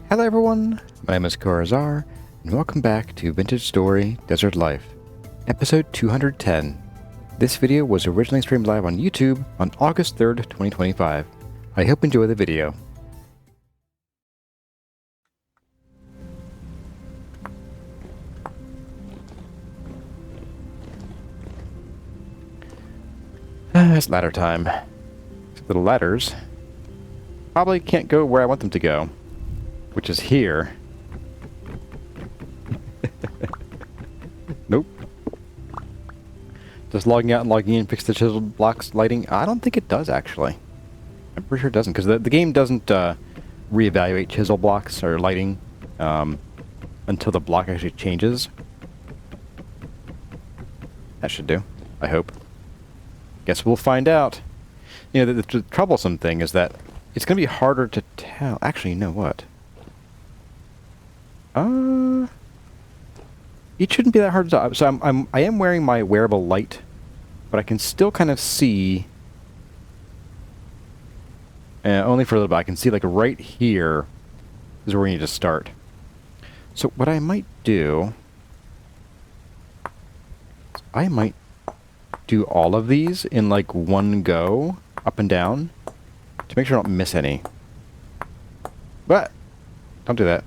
Hello everyone, my name is Corazar, and welcome back to Vintage Story Desert Life, episode 210. This video was originally streamed live on YouTube on August 3rd, 2025. I hope you enjoy the video. It's ladder time. The ladders probably can't go where I want them to go, which is here. Nope. Does logging out and logging in fix the chisel blocks lighting? I don't think it does, actually. I'm pretty sure it doesn't, because the game doesn't reevaluate chisel blocks or lighting until the block actually changes. That should do, I hope. Guess we'll find out. You know, the troublesome thing is that it's going to be harder to tell. Actually, you know what? It shouldn't be that hard to tell. So I am wearing my wearable light, but I can still kind of see. Only for a little bit. I can see like right here is where we need to start. So what I might do, I might do all of these in like one go, up and down, to make sure I don't miss any. But don't do that.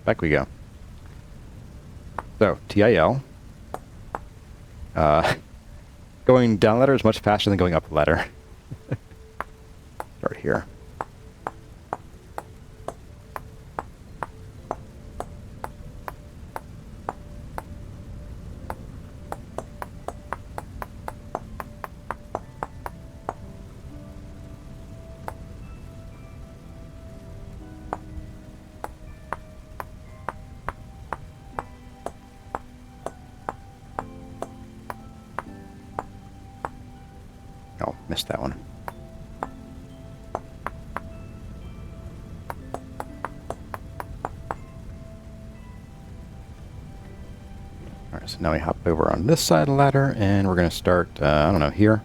Back we go. So, TIL. Going down the ladder is much faster than going up the ladder. Start here. Oh, missed that one. Alright, so now we hop over on this side of the ladder, and we're going to start, I don't know, here.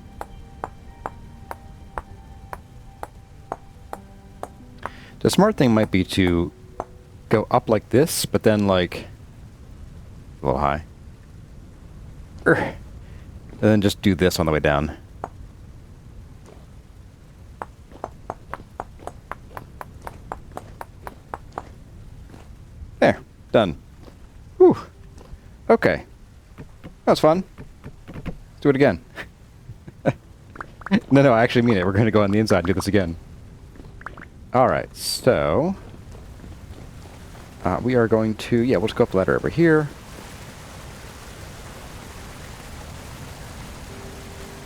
The smart thing might be to go up like this, but then like a little high. And then just do this on the way down. There, done. Whew. Okay. That was fun. Let's do it again. No, I actually mean it. We're going to go on the inside and do this again. Alright, so we are going to, yeah, we'll just go up the ladder over here.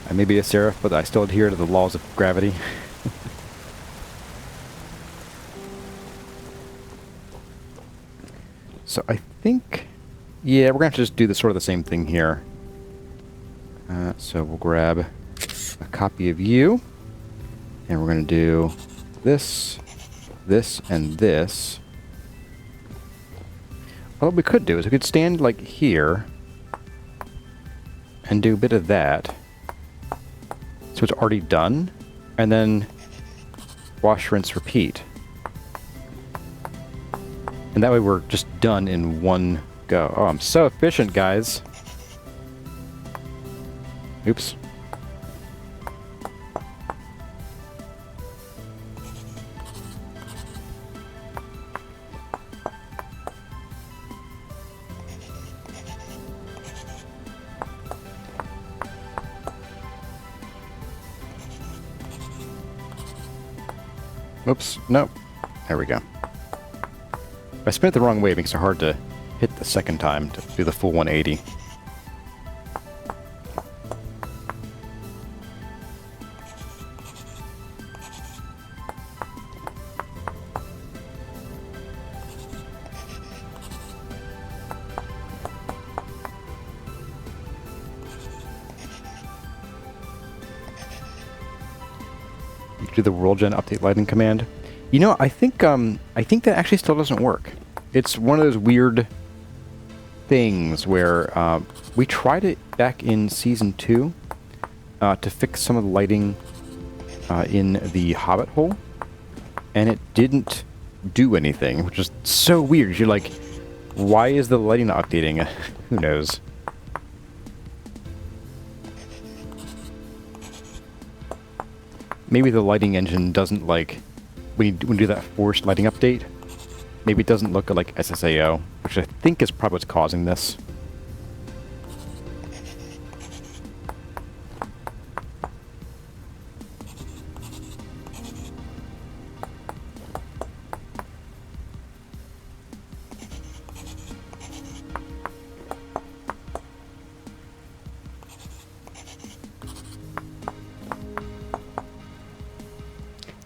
I may be a seraph, but I still adhere to the laws of gravity. So I think, yeah, we're going to just do the sort of the same thing here. So we'll grab a copy of you, and we're going to do this, this, and this. Well, what we could do is we could stand like here and do a bit of that. So it's already done, and then wash, rinse, repeat. And that way we're just done in one go. Oh, I'm so efficient, guys. Oops. Oops, nope. There we go. If I spin it the wrong way, it makes it hard to hit the second time to do the full 180. You do the world gen update lighting command. You know, I think that actually still doesn't work. It's one of those weird things where we tried it back in Season 2 to fix some of the lighting in the Hobbit hole, and it didn't do anything, which is so weird. You're like, why is the lighting not updating? Who knows? Maybe the lighting engine doesn't like, when you do that forced lighting update, maybe it doesn't look like SSAO, which I think is probably what's causing this.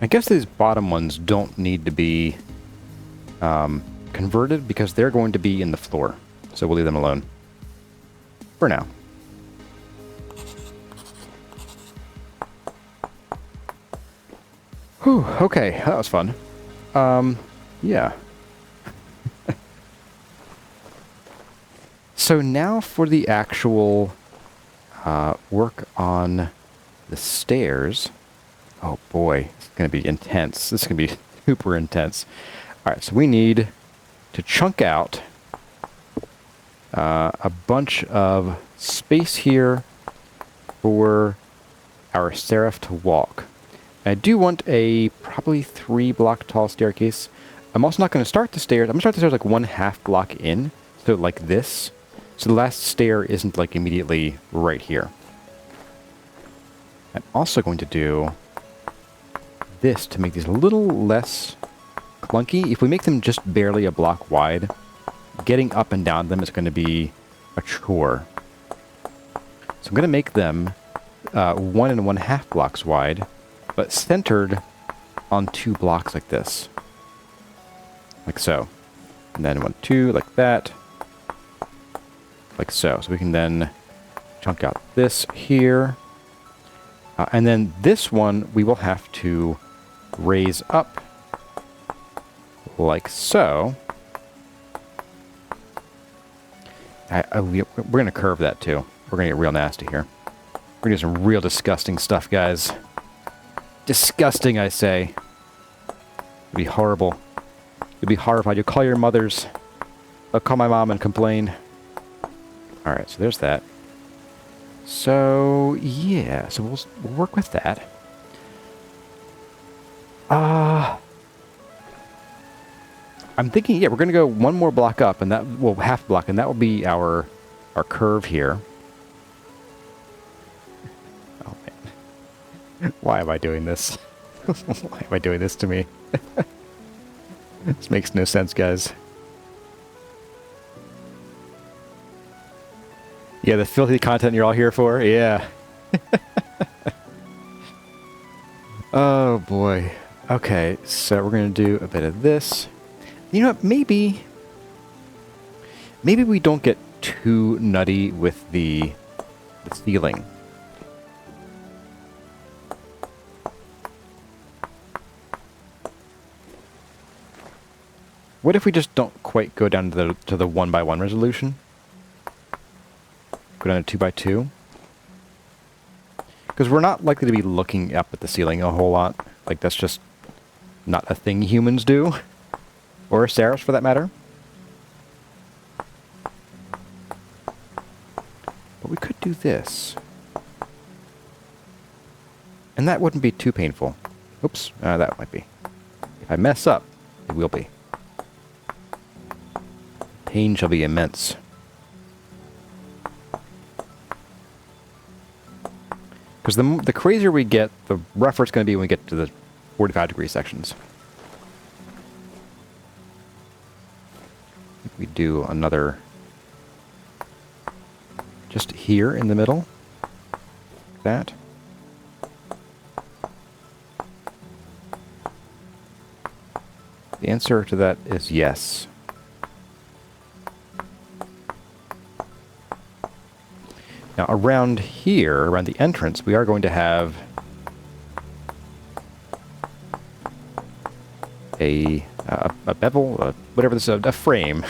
I guess these bottom ones don't need to be converted because they're going to be in the floor. So we'll leave them alone for now. Whew, okay, that was fun. Yeah. So now for the actual work on the stairs. Oh boy, it's going to be intense. This is going to be super intense. All right, so we need to chunk out a bunch of space here for our seraph to walk. I do want a probably 3 block tall staircase. I'm also not going to start the stairs. I'm going to start the stairs like 1/2 block in, so like this. So the last stair isn't like immediately right here. I'm also going to do this to make these a little less clunky. If we make them just barely a block wide, getting up and down them is going to be a chore. So I'm going to make them 1 and 1/2 blocks wide, but centered on 2 blocks like this. Like so. And then 1, 2, like that. Like so. So we can then chunk out this here. And then this one we will have to raise up like so. We're going to curve that too. We're going to get real nasty here. We're going to do some real disgusting stuff, guys. Disgusting, I say. It'd be horrible. You'll be horrified. You'll call your mothers. I'll call my mom and complain. Alright, so there's that. So, yeah. So we'll work with that. I'm thinking, yeah, we're going to go 1 more block up, and that, well, 1/2 block, and that will be our curve here. Oh, man. Why am I doing this? Why am I doing this to me? This makes no sense, guys. Yeah, the filthy content you're all here for? Yeah. Oh, boy. Okay, so we're going to do a bit of this. You know what, maybe we don't get too nutty with the ceiling. What if we just don't quite go down to the 1x1 resolution? Go down to 2x2? Because we're not likely to be looking up at the ceiling a whole lot. Like, that's just not a thing humans do. Or seraphs, for that matter. But we could do this. And that wouldn't be too painful. Oops, that might be. If I mess up, it will be. Pain shall be immense. Because the crazier we get, the rougher it's going to be when we get to the 45-degree sections. We do another just here in the middle. Like that. The answer to that is yes. Now around here, around the entrance, we are going to have a bevel, whatever this is, a frame,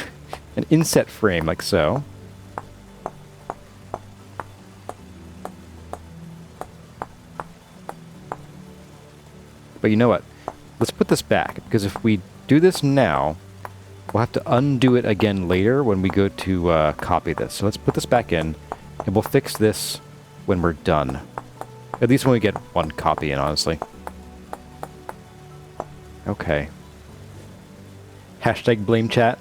an inset frame like so. But you know what? Let's put this back, because if we do this now, we'll have to undo it again later when we go to copy this. So let's put this back in, and we'll fix this when we're done. At least when we get one copy in, honestly. Okay. Hashtag blame chat.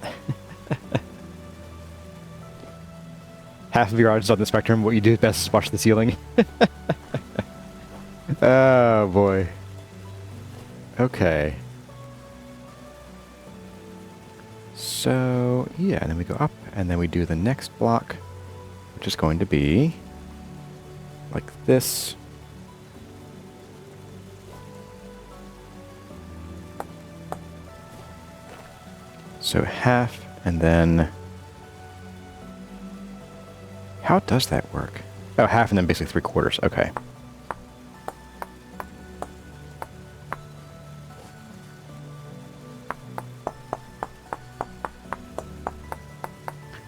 Half of your audience on the spectrum, what you do best is watch the ceiling. Oh, boy. Okay. So, yeah, and then we go up, and then we do the next block, which is going to be like this. So half, and then... How does that work? Oh, half and then basically 3/4. Okay.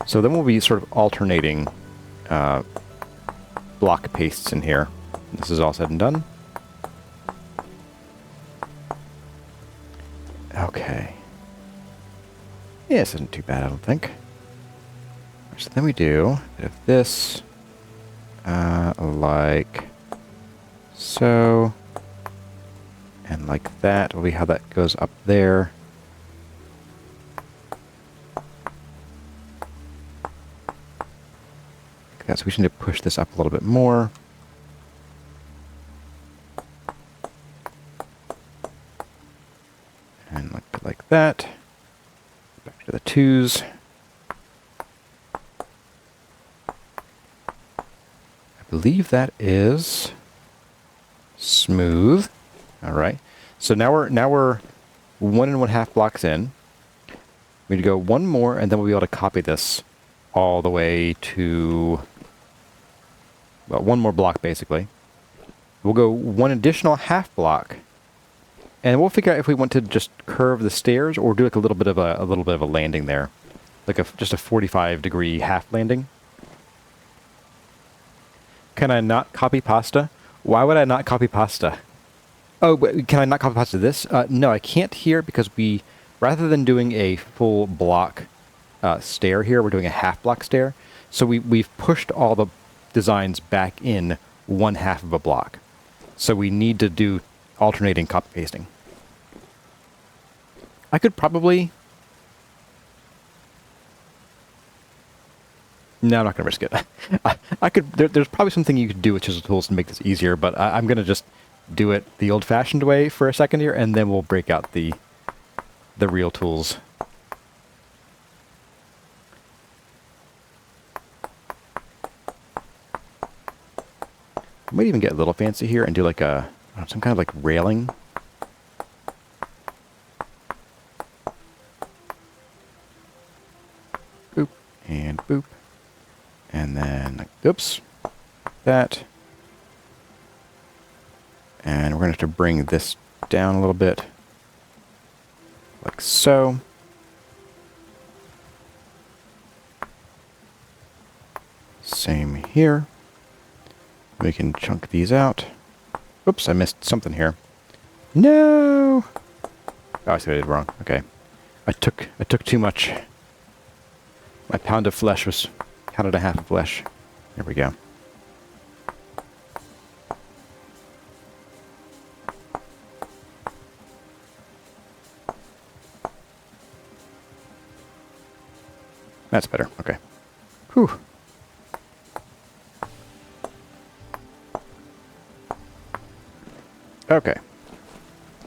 So then we'll be sort of alternating block pastes in here. This is all said and done. Okay. Yeah, this isn't too bad, I don't think. So then we do a bit of this, like so, and like that. Will be how that goes up there. Like that. So we just need to push this up a little bit more. And like that. Back to the 2s. I believe that is smooth. All right. So now we're 1 1/2 blocks in. We need to go one more, and then we'll be able to copy this all the way to, well, one more block basically. We'll go one additional half block, and we'll figure out if we want to just curve the stairs or do like a little bit of a landing there, like just a 45-degree half landing. Can I not copy pasta? Why would I not copy pasta? Oh, can I not copy pasta this? No, I can't here because we, rather than doing a full block stair here, we're doing a half block stair. So we've pushed all the designs back in 1/2 of a block. So we need to do alternating copy pasting. I could probably... No, I'm not going to risk it. I could. There's probably something you could do with ChiselTools to make this easier, but I'm going to just do it the old-fashioned way for a second here, and then we'll break out the real tools. I might even get a little fancy here and do like some kind of like railing. Boop and boop. And then, like, oops, that. And we're going to have to bring this down a little bit, like so. Same here. We can chunk these out. Oops, I missed something here. No! Oh, I see what I did wrong. Okay. I took too much. My pound of flesh was counted a half of flesh. There we go. That's better. Okay. Whew. Okay.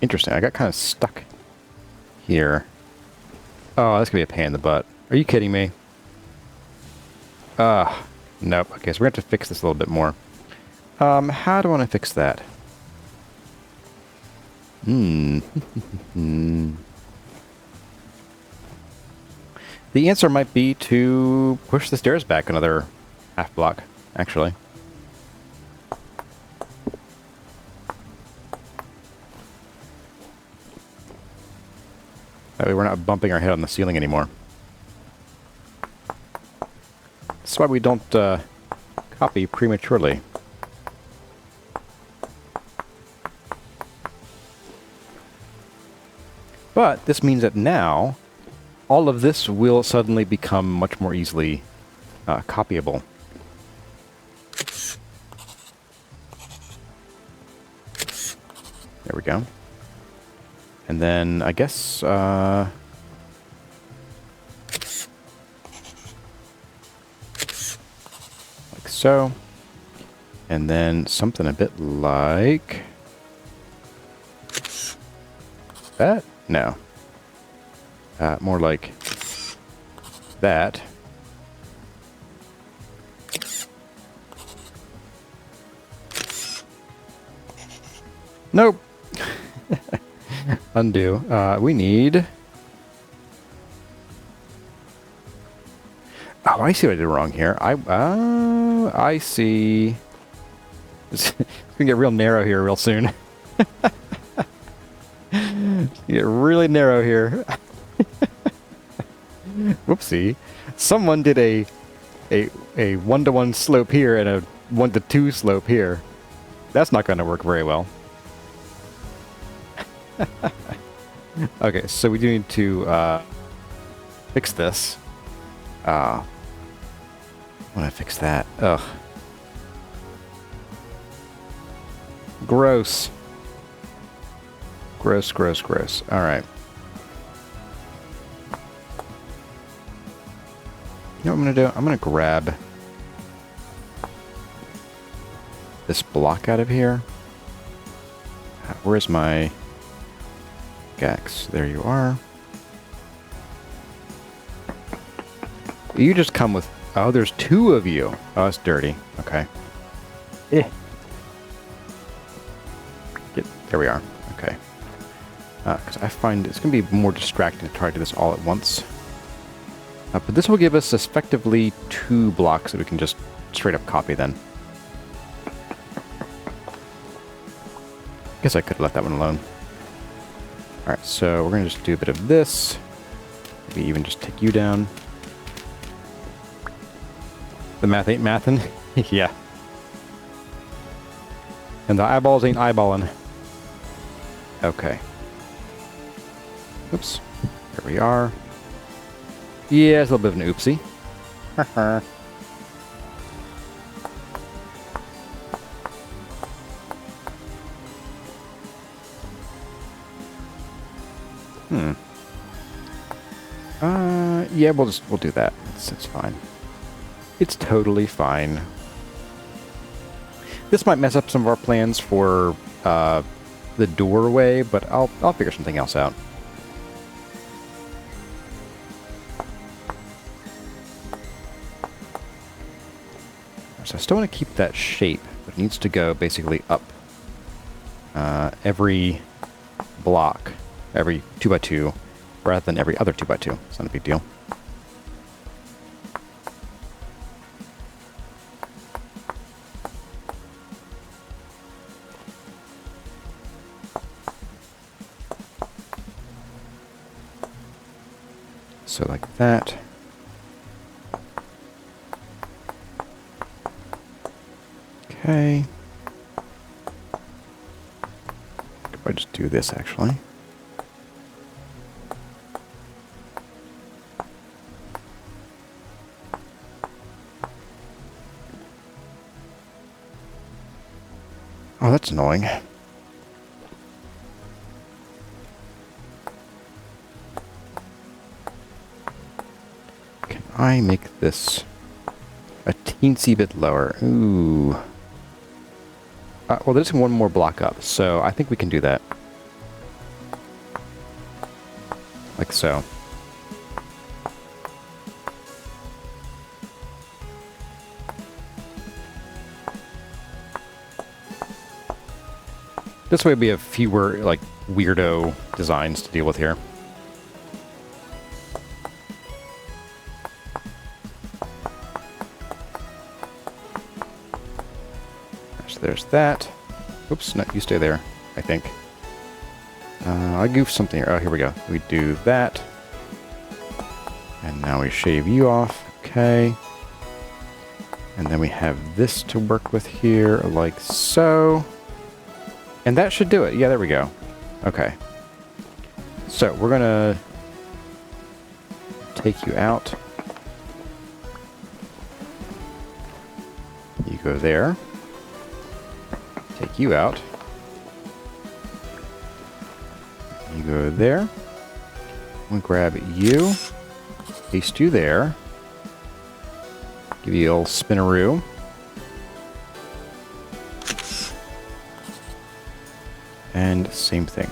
Interesting. I got kind of stuck here. Oh, that's going to be a pain in the butt. Are you kidding me? Nope. Okay, so we're going to have to fix this a little bit more. How do I want to fix that? The answer might be to push the stairs back another half block, actually. That way we're not bumping our head on the ceiling anymore. That's why we don't copy prematurely. But this means that now all of this will suddenly become much more easily copyable. There we go. And then I guess like so. And then something a bit like that? No. More like that. Nope. Undo. We need... Oh, I see what I did wrong here. I see... It's going to get real narrow here real soon. Get really narrow here. Whoopsie. Someone did a 1-to-1 slope here and a 1-to-2 slope here. That's not going to work very well. Okay, so we do need to fix this. I want to fix that. Ugh. Gross. Gross, gross, gross. Alright. You know what I'm going to do? I'm going to grab this block out of here. Where's my Gax? There you are. You just come with... Oh, there's 2 of you. Oh, it's dirty. Okay. There we are. Okay. Because I find it's going to be more distracting to try to do this all at once. But this will give us effectively 2 blocks that we can just straight up copy then. Guess I could have left that one alone. Alright, so we're going to just do a bit of this. Maybe even just take you down. The math ain't mathin'. Yeah. And the eyeballs ain't eyeballing. Okay. Oops. There we are. Yeah, it's a little bit of an oopsie. Yeah, we'll do that. It's fine. It's totally fine. This might mess up some of our plans for the doorway, but I'll figure something else out. So I still want to keep that shape, but it needs to go basically up every block, every 2x2, rather than every other 2x2. It's not a big deal. So like that. Okay. If I just do this, actually. Oh, that's annoying. Can I make this a teensy bit lower? Ooh. Well, there's one more block up, so I think we can do that. Like so. This way we have fewer, like, weirdo designs to deal with here. So there's that. Oops, no, you stay there, I think. I goofed something here. Oh, here we go. We do that. And now we shave you off. Okay. And then we have this to work with here, like so. And that should do it. Yeah, there we go. Okay. So we're gonna take you out. You go there. Take you out. You go there. We'll grab you. Paste you there. Give you a little spinaroo. And same thing.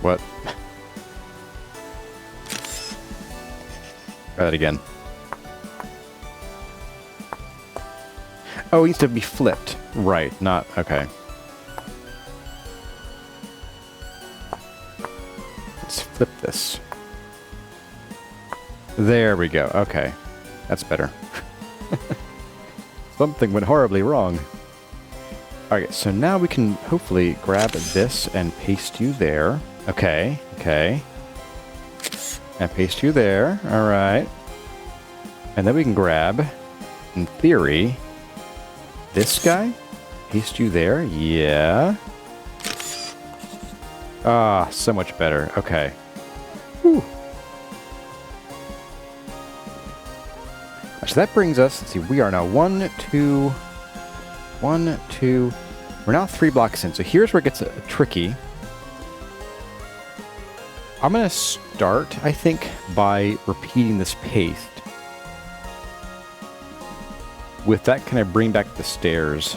What? Try that again. Oh, it needs to be flipped. Right, not... Okay. Let's flip this. There we go. Okay. That's better. Something went horribly wrong. Alright, so now we can hopefully grab this and paste you there. Okay, okay. And paste you there. Alright. And then we can grab, in theory, this guy. Paste you there. Yeah. Ah, so much better. Okay. Whew. So that brings us, let's see, we are now 1, 2, we're now 3 blocks in. So here's where it gets tricky. I'm going to start, I think, by repeating this paste. With that, can I bring back the stairs?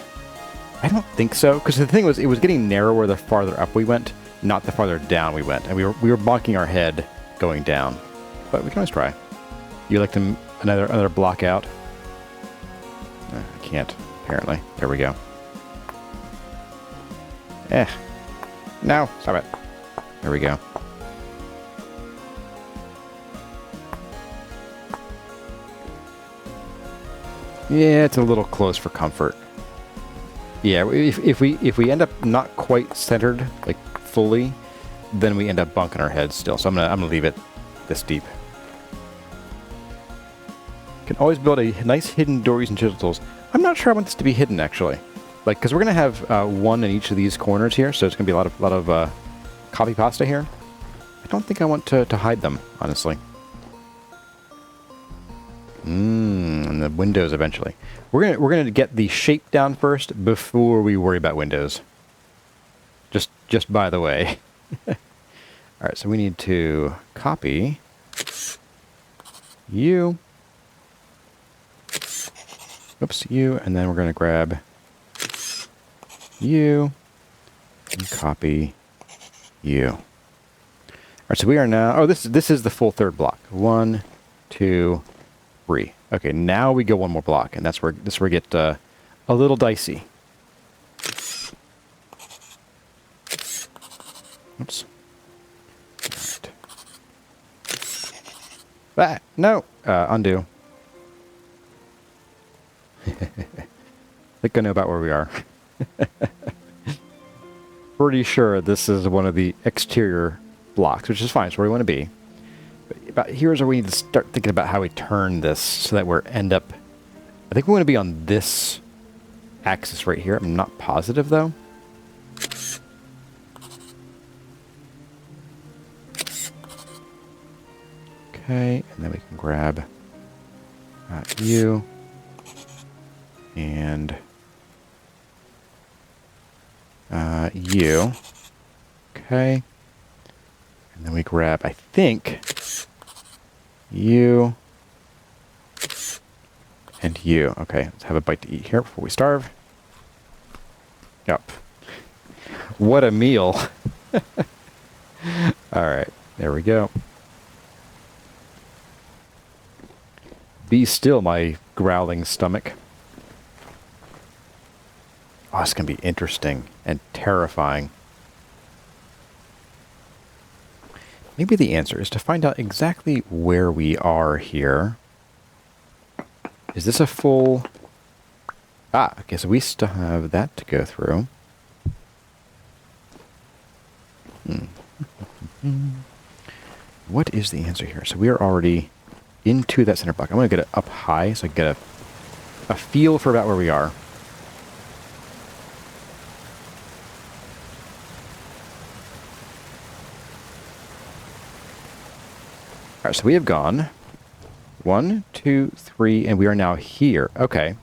I don't think so, because the thing was, it was getting narrower the farther up we went, not the farther down we went. And we were bonking our head going down. But we can always try. You like to... Another block out. I can't, apparently. There we go. No, stop it. There we go. Yeah, it's a little close for comfort. Yeah, if we end up not quite centered, like fully, then we end up bunking our heads still. So I'm gonna leave it this deep. Can always build a nice hidden door using ChiselTools. I'm not sure I want this to be hidden, actually. Like, because we're going to have one in each of these corners here, so it's going to be a lot of copy pasta here. I don't think I want to hide them, honestly. And the windows eventually. We're gonna get the shape down first before we worry about windows. Just by the way. All right, so we need to copy you. Oops, you, and then we're going to grab you and copy you. All right, so we are now... Oh, this is the full third block. 1, 2, 3. Okay, now we go one more block, and that's where we get a little dicey. Oops. All right. No! Undo. I think I know about where we are. Pretty sure this is one of the exterior blocks, which is fine. It's where we want to be. But here's where we need to start thinking about how we turn this so that we're end up... I think we want to be on this axis right here. I'm not positive, though. Okay, and then we can grab you. And you. Okay. And then we grab, I think, you and you. Okay, let's have a bite to eat here before we starve. Yep. What a meal. All right, there we go. Be still, my growling stomach. Oh, it's going to be interesting and terrifying. Maybe the answer is to find out exactly where we are here. Is this a full... Ah, okay, so we still have that to go through. What is the answer here? So we are already into that center block. I'm going to get it up high so I can get a feel for about where we are. right, so we have gone 1, 2, 3, and we are now here. Okay.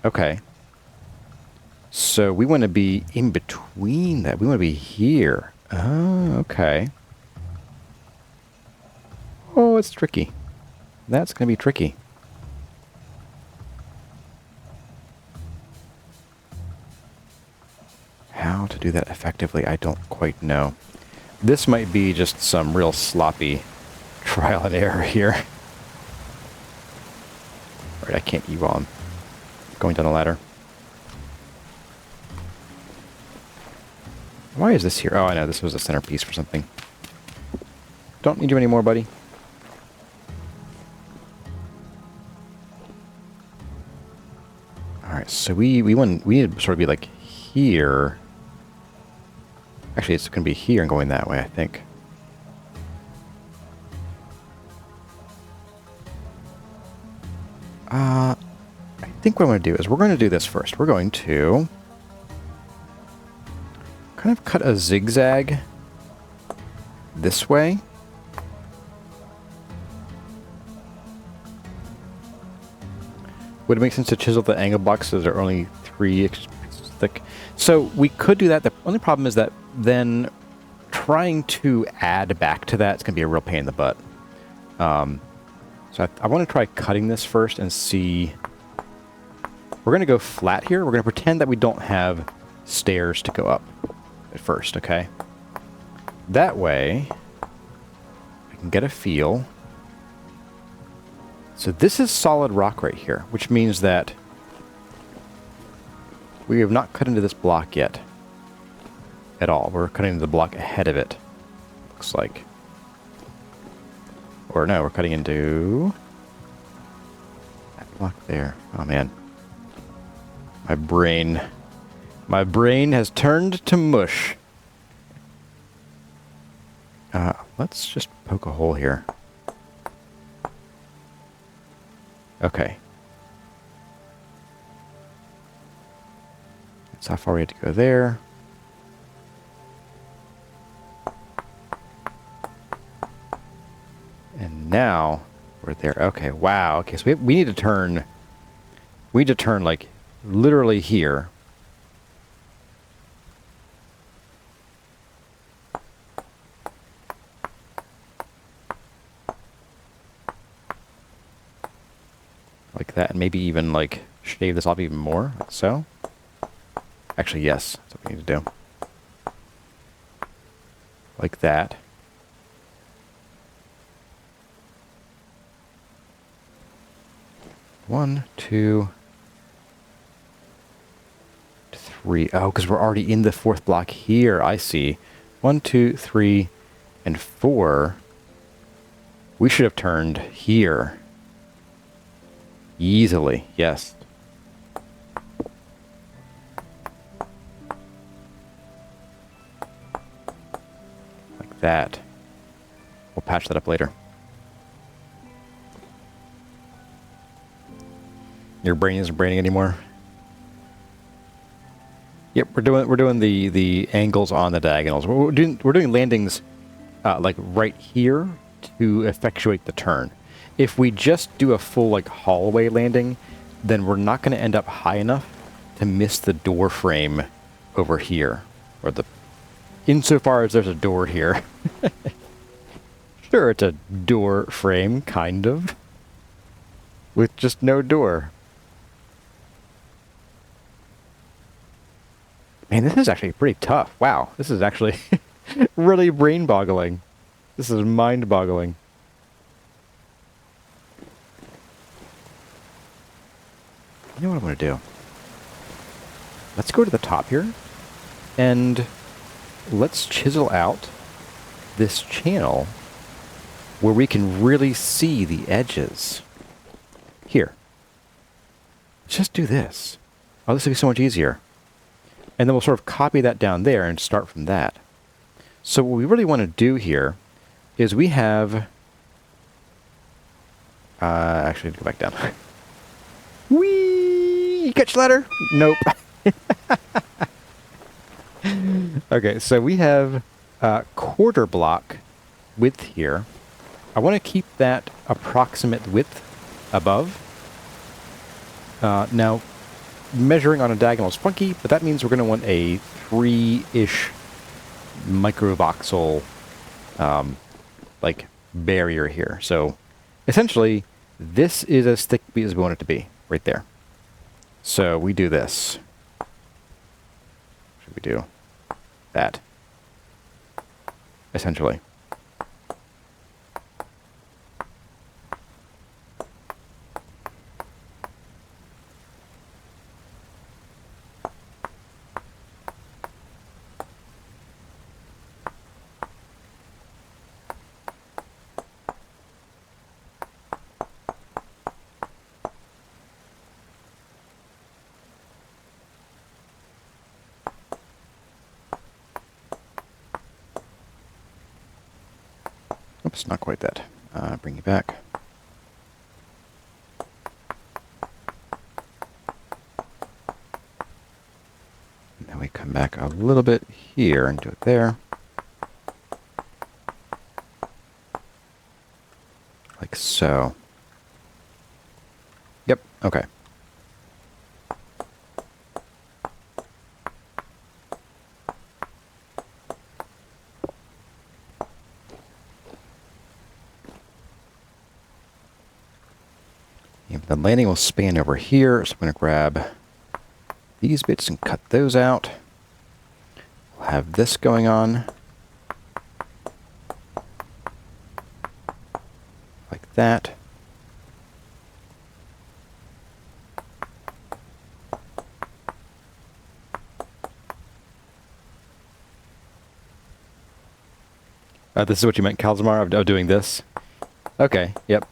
Okay. So we want to be in between that. We want to be here. Oh, okay. Oh, it's tricky. That's going to be tricky. How to do that effectively, I don't quite know. This might be just some real sloppy trial and error here. All right, I can't eat while I'm going down a ladder. Why is this here? Oh, I know, this was a centerpiece for something. Don't need you anymore, buddy. Alright, so we need to sort of be like here. Actually, it's going to be here and going that way, I think. I think what I'm going to do is we're going to do this first. We're going to kind of cut a zigzag this way. Would it make sense to chisel the angle blocks so they're only 3 inches thick? So we could do that. The only problem is that then trying to add back to that is going to be a real pain in the butt. So I want to try cutting this first and see. We're going to go flat here. We're going to pretend that we don't have stairs to go up at first, okay? That way, I can get a feel. So this is solid rock right here, which means that we have not cut into this block yet at all. We're cutting into the block ahead of it, looks like. Or no, we're cutting into that block there. Oh man. My brain has turned to mush. Let's just poke a hole here. Okay. That's how far we have to go there. And now we're there. Okay, wow. Okay, so we need to turn. We need to turn like literally here. Like that, and maybe even like shave this off even more, like so. Actually, yes, that's what we need to do. Like that. One, two, three. Oh, because we're already in the fourth block here. I see. 1, 2, 3, and 4. We should have turned here. Easily, yes. Like that. We'll patch that up later. Your brain isn't braining anymore? Yep, we're doing the angles on the diagonals. We're doing landings like right here to effectuate the turn. If we just do a full like hallway landing, then we're not going to end up high enough to miss the door frame over here, or the insofar as there's a door here. Sure, it's a door frame, kind of, with just no door. Man, this is actually pretty tough. Wow, this is actually really brain-boggling. This is mind-boggling. You know what I'm going to do? Let's go to the top here, and let's chisel out this channel where we can really see the edges. Here. Just do this. Oh, this will be so much easier. And then we'll sort of copy that down there and start from that. So what we really want to do here is we have... actually, go back down. Whee! You catch the ladder? Nope. Okay, so we have a quarter block width here. I want to keep that approximate width above. Now, measuring on a diagonal is funky, but that means we're going to want a 3-ish microvoxel like barrier here. So essentially, this is as thick as we want it to be, right there. So we do this. Should we do that? Essentially. Oops, not quite that. Bring you back. And then we come back a little bit here and do it there. Like so. Yep, okay. The landing will span over here, so I'm going to grab these bits and cut those out. We'll have this going on. Like that. This is what you meant, Kalzamar, of doing this? Okay, yep.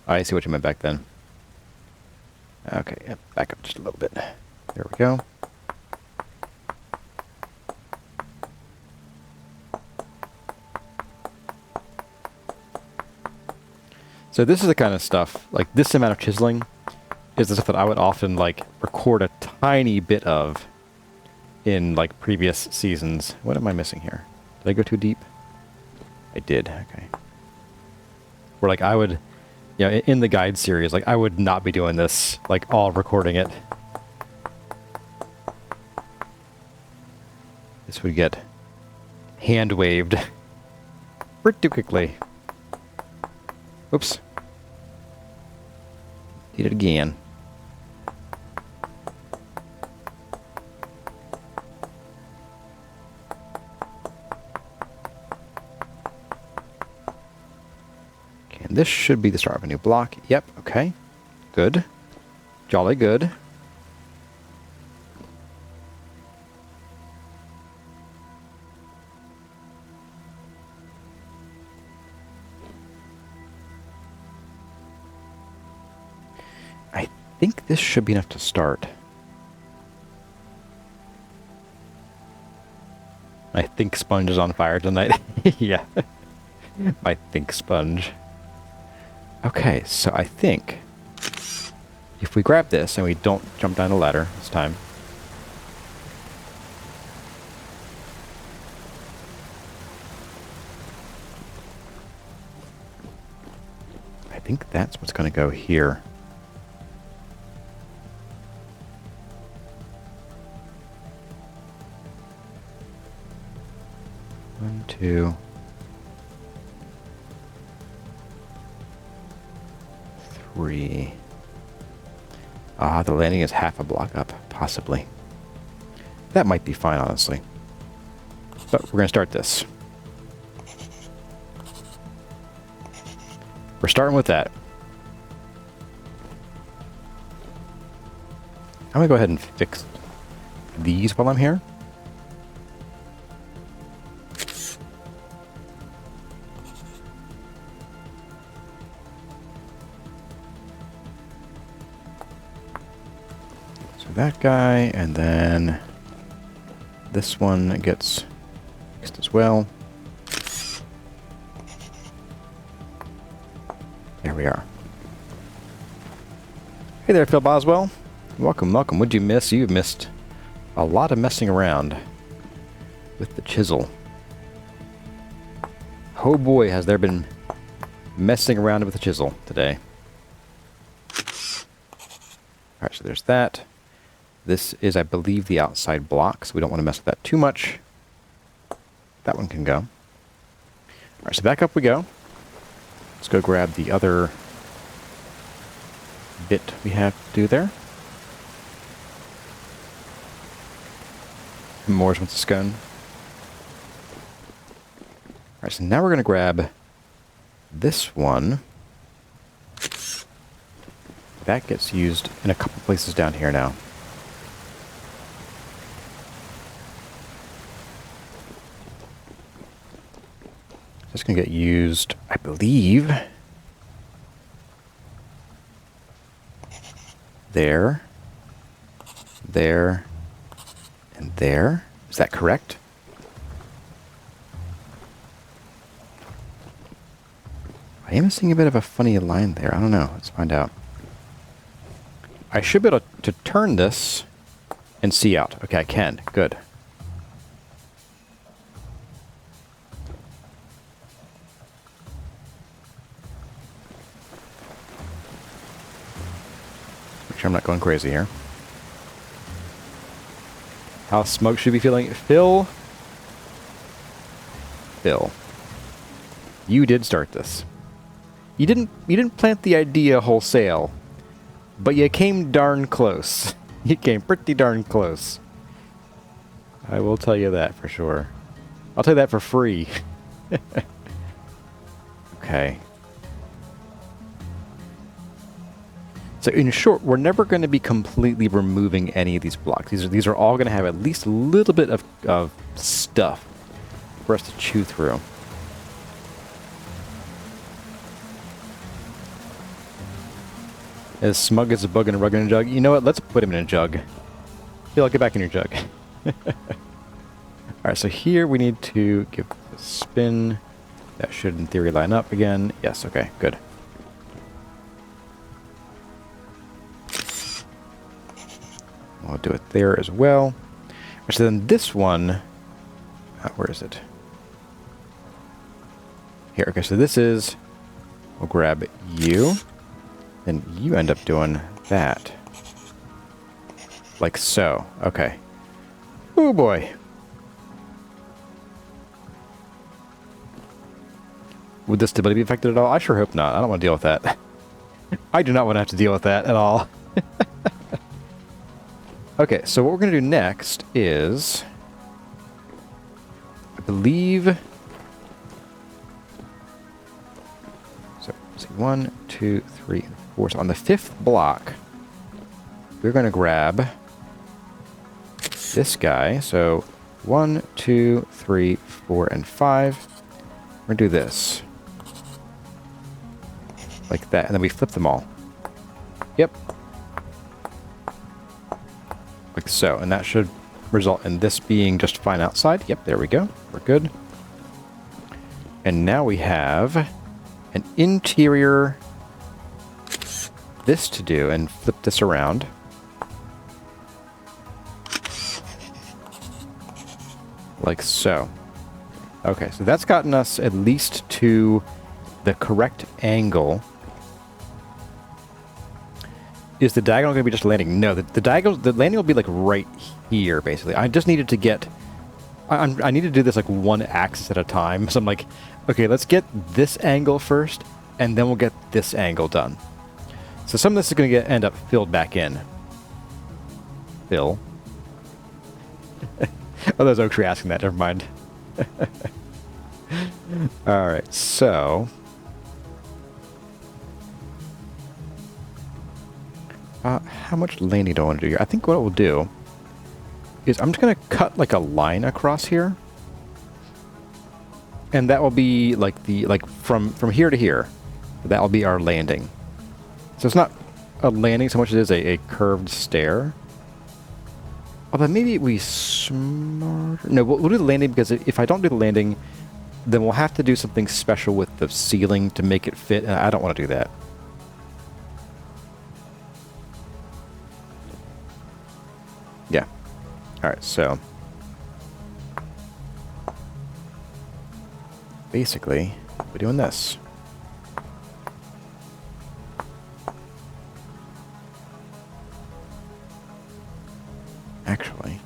I see what you meant back then. Okay, yep, back up just a little bit. There we go. So this is the kind of stuff, like this amount of chiseling is the stuff that I would often like record a tiny bit of in like previous seasons. What am I missing here? Did I go too deep? I did, okay. Where like I would, you know, in the guide series, like I would not be doing this, like all recording it. This would get hand waved pretty quickly. Oops. Did it again. Okay, and this should be the start of a new block. Yep, okay. Good. Jolly good. I think this should be enough to start. My think sponge is on fire tonight. Yeah. My think sponge. Okay, so I think if we grab this and we don't jump down the ladder this time. I think that's what's going to go here. One, two, three. Ah, the landing is half a block up, possibly. That might be fine, honestly. But we're going to start this. We're starting with that. I'm going to go ahead and fix these while I'm here. That guy, and then this one gets fixed as well. There we are. Hey there, Phil Boswell. Welcome, welcome. What'd you miss? You've missed a lot of messing around. with the chisel. Oh boy, has there been messing around with the chisel today. Alright, so there's that. This is, I believe, the outside block, so we don't want to mess with that too much. That one can go. Alright, so back up we go. Let's go grab the other bit we have to do there. Moore's wants a scone. Alright, so now we're going to grab this one. That gets used in a couple places down here now. It's going to get used, I believe, there, there, and there. Is that correct? I am seeing a bit of a funny line there. I don't know. Let's find out. I should be able to turn this and see out. Okay, I can. Good. Make sure I'm not going crazy here. How Smoke should be feeling. Phil. You did start this. You didn't plant the idea wholesale, but you came darn close. You came pretty darn close. I will tell you that for sure. I'll tell you that for free. Okay. So in short, we're never going to be completely removing any of these blocks. These are all going to have at least a little bit of stuff for us to chew through. As smug as a bug in a rug in a jug. You know what? Let's put him in a jug. Phil, get back in your jug. Alright, so here we need to give a spin. That should, in theory, line up again. Yes, okay, good. I'll do it there as well. So then this one... where is it? Here, okay, so this is... We'll grab you. Then you end up doing that. Like so. Okay. Oh boy. Would the stability be affected at all? I sure hope not. I don't want to deal with that. I do not want to have to deal with that at all. Okay, so what we're going to do next is... I believe... So, let's see. 1, 2, 3, and 4. So on the 5th block, we're going to grab this guy. So 1, 2, 3, 4, and 5. We're going to do this. Like that. And then we flip them all. Yep. Like so. And that should result in this being just fine outside. Yep, there we go. We're good. And now we have an interior... this to do, and flip this around. Like so. Okay, so that's gotten us at least to the correct angle. Is the diagonal going to be just landing? No, the landing will be like right here, basically. I just needed to get... I need to do this like one axis at a time. So I'm like, okay, let's get this angle first, and then we'll get this angle done. So some of this is going to end up filled back in. Fill. Oh, there's Oak Tree asking that. Never mind. Alright, so... how much laning do I want to do here? I think what we'll do is I'm just going to cut like a line across here. And that will be like from here to here. That will be our landing. So it's not a landing so much as it is a curved stair. Although maybe we smarter... No, we'll do the landing because if I don't do the landing, then we'll have to do something special with the ceiling to make it fit, and I don't want to do that. Yeah. Alright, so... basically, we're doing this. Actually,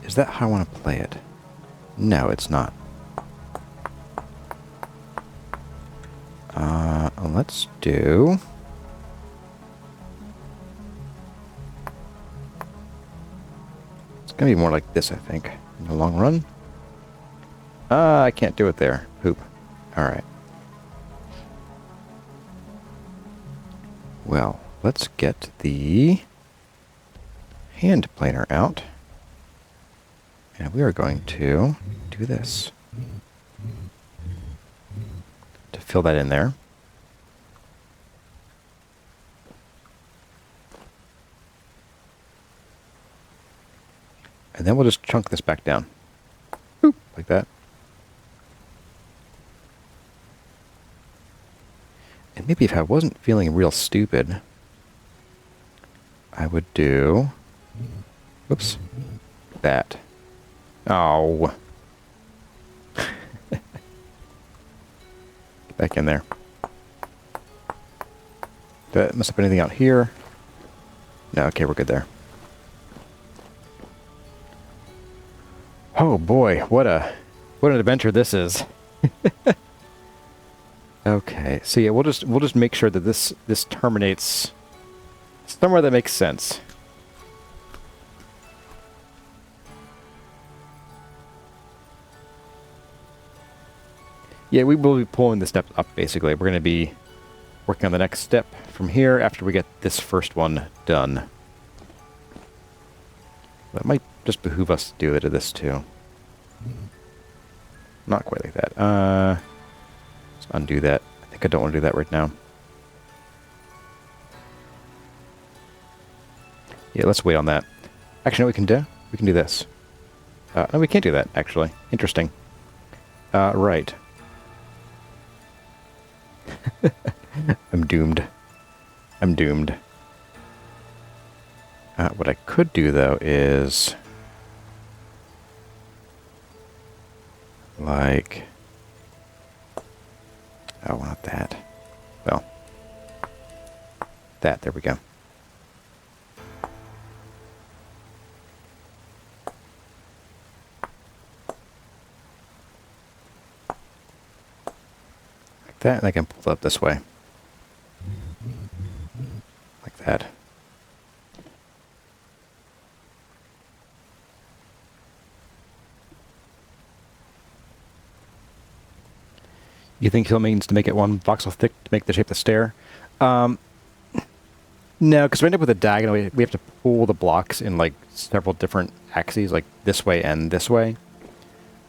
is that how I want to play it? No, it's not. Let's do... It's going to be more like this, I think, in the long run. I can't do it there. Poop. Alright. Well, let's get the hand planer out. And we are going to do this. To fill that in there. And then we'll just chunk this back down. Boop, like that. And maybe if I wasn't feeling real stupid, I would do... Whoops. That. Oh. Get back in there. Did I mess up anything out here? No, okay, we're good there. Oh boy, what an adventure this is. Okay, so yeah, we'll just make sure that this terminates somewhere that makes sense. Yeah, we will be pulling the steps up, basically. We're going to be working on the next step from here after we get this first one done. That might just behoove us to do it to this, too. Not quite like that. Let's undo that. I think I don't want to do that right now. Yeah, let's wait on that. Actually, no, we can do this. No, we can't do that, actually. Interesting. Right. I'm doomed. I'm doomed. What I could do, though, is... like... Oh, not that. Well. That, there we go. Like that, and I can pull it up this way. Like that. You think he'll means to make it one voxel thick to make the shape of the stair? No, because we end up with a diagonal. We have to pull the blocks in like several different axes, like this way and this way.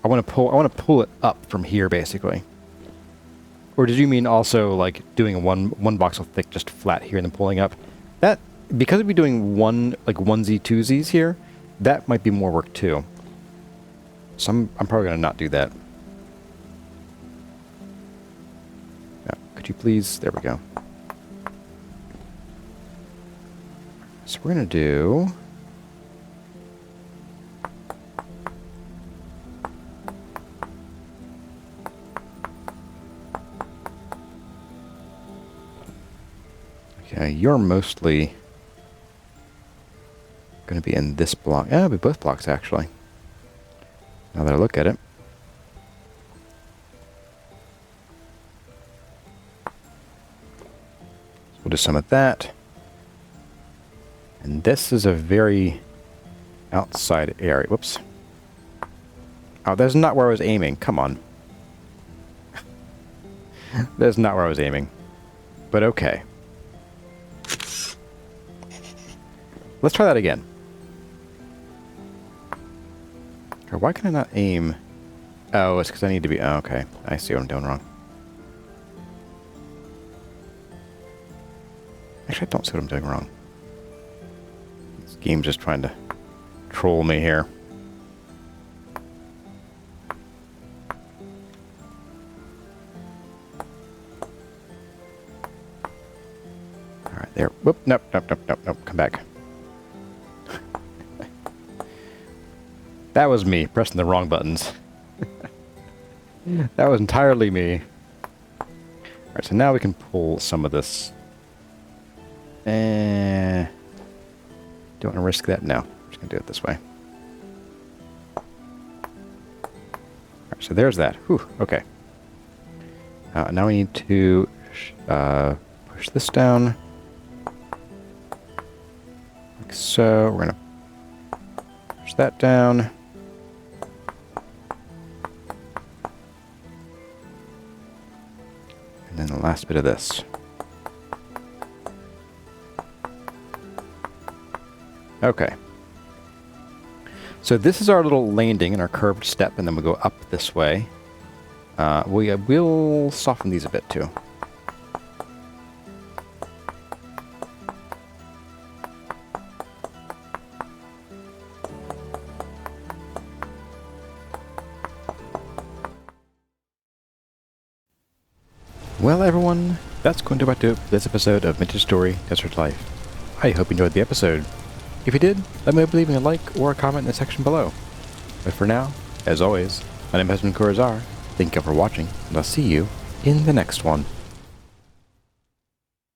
I want to pull it up from here, basically. Or did you mean also like doing one voxel thick just flat here and then pulling up? That, because we'd be doing one like onesie twosies here, that might be more work too. So I'm probably gonna not do that. Could you please? There we go. So we're going to do... Okay, you're mostly going to be in this block. Yeah, it'll be both blocks, actually. Now that I look at it. We'll do some of that. And this is a very outside area. Whoops. Oh, that's not where I was aiming. Come on. That's not where I was aiming. But okay. Let's try that again. Or why can I not aim? Oh, it's because I need to be... Oh, okay. I see what I'm doing wrong. Actually, I don't see what I'm doing wrong. This game's just trying to troll me here. Alright, there. Whoop, nope, come back. That was me, pressing the wrong buttons. That was entirely me. Alright, so now we can pull some of this. Don't want to risk that? No. I'm just going to do it this way. Alright, so there's that. Whew, okay. Now we need to push this down. Like so. We're going to push that down. And then the last bit of this. Okay. So this is our little landing and our curved step, and then we go up this way. We will soften these a bit too. Well, everyone, that's going to about do it for this episode of Vintage Story Desert Life. I hope you enjoyed the episode. If you did, let me know by leaving a like or a comment in the section below. But for now, as always, my name has been Kurazar. Thank you for watching, and I'll see you in the next one.